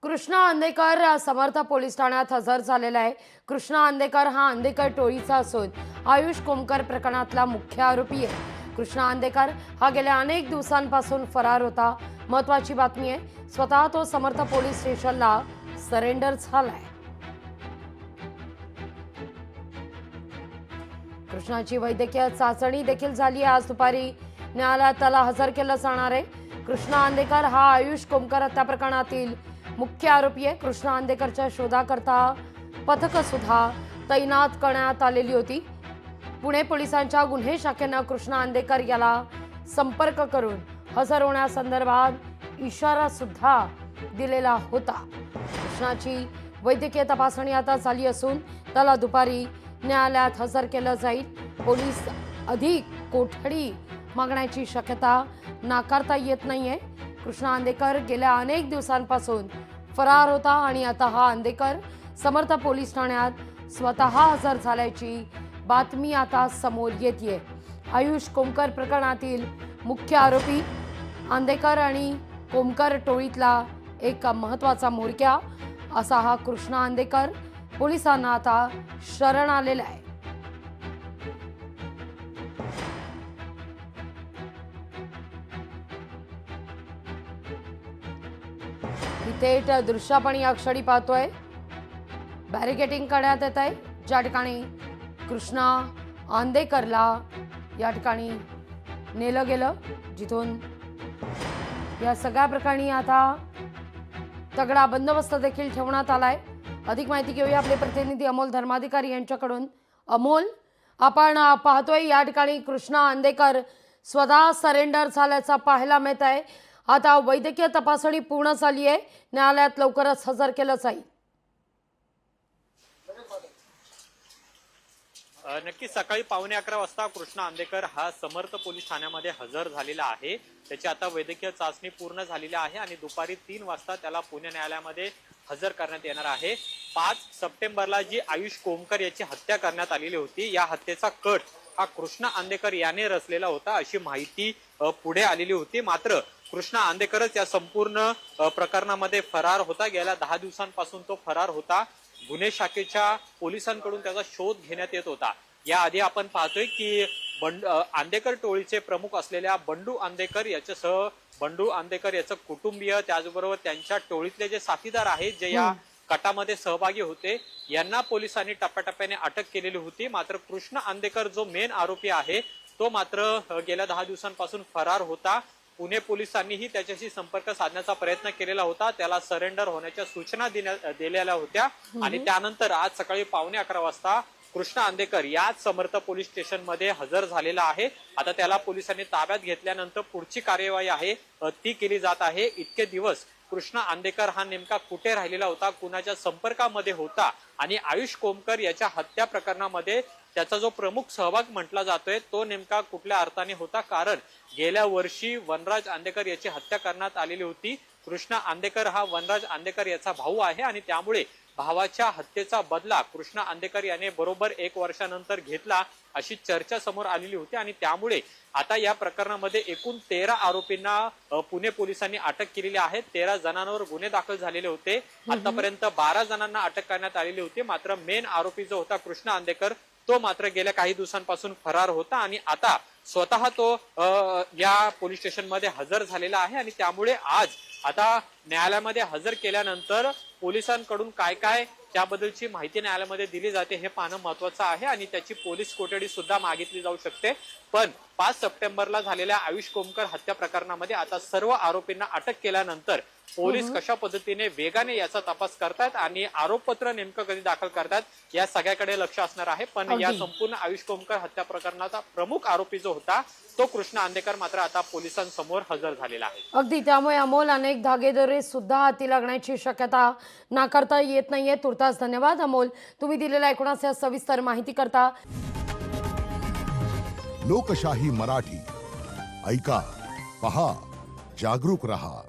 कृष्णा अंधेकर समर्थ police ठाण्यात हजर झालेला आहे। कृष्णा अंधेकर हा अंधेकर टोळीचा असून आयुष कोमकर प्रकरणातला मुख्य आरोपी आहे। कृष्णा अंधेकर हा गेल्या अनेक दिवसांपासून फरार होता। महत्त्वाची बातमी आहे, स्वतः तो समर्थ पोलीस स्टेशनला सरेंडर झालाय। कृष्णाची वैद्यकीय चाचणी देखील झाली आहे। आज दुपारी न्यायालयात त्याला हजर केलं जाणार आहे। कृष्णा अंधेकर हा आयुष कोमकर हत्या प्रकरणातील मुख्य आरोपी आहे। कृष्णा अंधेकरच्या शोधाकरता पथक सुद्धा तैनात करण्यात आलेली होती। पुणे पोलिसांच्या गुन्हे शाखेनं कृष्णा अंधेकर याला संपर्क करून हजर होण्यासंदर्भात इशारा सुद्धा दिलेला होता। कृष्णाची वैद्यकीय तपासणी आता झाली असून त्याला दुपारी न्यायालयात हजर केलं जाईल। पोलीस अधिक कोठडी मागण्याची शक्यता नाकारता येत नाहीये। कृष्णा अंधेकर गेल्या अनेक दिवसांपासून फरार होता आणि आता हा अंधेकर समर्थ पोलीस ठाण्यात स्वतः हजर झाल्याची बातमी आता समोर येतेय। आयुष कोमकर प्रकरणातील मुख्य आरोपी अंधेकर आणि कोमकर टोळीतला एक महत्त्वाचा म्होरक्या असा हा कृष्णा अंधेकर पोलिसांना आता शरण आलेला आहे। थेट दृश्य आपण या क्षणी पाहतोय। बॅरिकेडिंग करण्यात येत आहे, ज्या ठिकाणी कृष्णा अंधेकरला या ठिकाणी नेलं गेलं, जिथून या सगळ्या प्रकरणी आता तगडा बंदोबस्त देखील ठेवण्यात आलाय। अधिक माहिती घेऊया आपले प्रतिनिधी अमोल धर्माधिकारी यांच्याकडून। अमोल, आपण पाहतोय या ठिकाणी कृष्णा अंधेकर स्वतः सरेंडर झाल्याचा पाहायला मिळत आहे। आता वैद्यकीय तपासणी पूर्ण झाली आहे, न्यायालयात लवकरच हजर केलं जाईल। नक्की सकाळी 11:15 वाजता कृष्णा अंधेकर हा समर्थ पोलीस ठाण्यामध्ये हजर झालेला आहे। त्याची आता वैद्यकीय चाचणी पूर्ण झालेली आहे आणि दुपारी 3 वाजता त्याला पुणे न्यायालयामध्ये हजर करण्यात येणार आहे। 5 सप्टेंबरला जी आयुष कोमकर याची हत्या करण्यात आलेली होती, या हत्येचा कट हा कृष्णा अंधेकर याने रचलेला होता अशी माहिती पुढे आलेली होती। मात्र कृष्णा अंधेकरच या संपूर्ण प्रकरणामध्ये फरार होता। गेल्या 10 दिवसांपासून तो फरार होता। गुन्हे शाखेच्या पोलिसांकडून त्याचा शोध घेण्यात येत होता। याआधी आपण पाहतोय की अंधेकर टोळीचे प्रमुख असलेल्या बंडू अंधेकर याच्यासह बंडू अंधेकर याचं कुटुंबीय, त्याचबरोबर त्यांच्या टोळीतले जे साथीदार आहेत जे या कटामध्ये सहभागी होते, यांना पोलिसांनी टप्प्याटप्प्याने अटक केलेली होती। मात्र कृष्णा अंधेकर जो मेन आरोपी आहे तो मात्र गेल्या 10 दिवसांपासून फरार होता। पुणे पोलिसांनीही त्याच्याशी संपर्क साधण्याचा प्रयत्न केलेला होता, त्याला सरेंडर होण्याच्या सूचना दिलेल्या होत्या आणि त्यानंतर आज सकाळी 11:15 वाजता कृष्णा अंधेकर याच समर्थ पोलीस स्टेशन मध्ये हजर झालेला आहे। आता त्याला पोलिसांनी ताब्यात घेतल्यानंतर पुढची कार्यवाही आहे ती केली जात आहे। इतके दिवस कृष्णा अंधेकर हा नेमका कुठे राहिलेला होता, कुणाच्या संपर्कामध्ये होता आणि आयुष कोमकर याच्या हत्या प्रकरणामध्ये त्याचा जो प्रमुख सहभाग म्हटला जातोय तो नेमका कुठल्या अर्थाने होता, कारण गेल्या वर्षी वनराज अंधेकर याची हत्या करण्यात आलेली होती। कृष्णा अंधेकर हा वनराज अंधेकर याचा भाऊ आहे आणि त्यामुळे भावाच्या हत्येचा बदला कृष्णा अंधेकर याने बरोबर 1 वर्षानंतर घेतला अशी चर्चा समोर आलेली होती आणि त्यामुळे आता या प्रकरणामध्ये एकूण 13 आरोपींना पुणे पोलिसांनी अटक केलेली आहे। 13 जणांवर गुन्हे दाखल झालेले होते। आतापर्यंत 12 जणांना अटक करण्यात आलेली होती। मात्र मेन आरोपी जो होता कृष्णा अंधेकर तो मात्र गेल्या काही दिवसांपासून फरार होता आणि आता स्वतः तो या पोलीस स्टेशन मध्ये हजर झालेला आहे आणि त्यामुळे आज आता न्यायालयामध्ये हजर केल्यानंतर पोलिसांकडून काय काय त्याबद्दलची माहिती न्यायालयामध्ये दिली जाते हे पाहणं महत्त्वाचं आहे आणि त्याची पोलीस कोठडी सुद्धा मागितली जाऊ शकते। पण 5 सप्टेंबरला झालेल्या आयुष कोमकर हत्या प्रकरणामध्ये आता सर्व आरोपींना अटक केल्यानंतर पोलीस कशा पद्धतीने वेगाने याचा तपास करतात आणि आरोपपत्र नेमकं कधी दाखल करतात या सगळ्याकडे लक्ष असणार आहे। पण या संपूर्ण आयुष कोमकर हत्या प्रकरणाचा प्रमुख आरोपी जो होता तो कृष्णा अंधेकर मात्र आता पोलिसांसमोर हजर झालेला आहे। अगदी, त्यामुळे अमोल अनेक धागेदोरे सुद्धा हाती लागण्याची शक्यता नाकारता येत नाहीये। तुर्तास धन्यवाद अमोल, तुम्ही दिलेल्या एकूणच सविस्तर माहिती करता। लोकशाही मराठी ऐका, पहा, जागरूक रहा।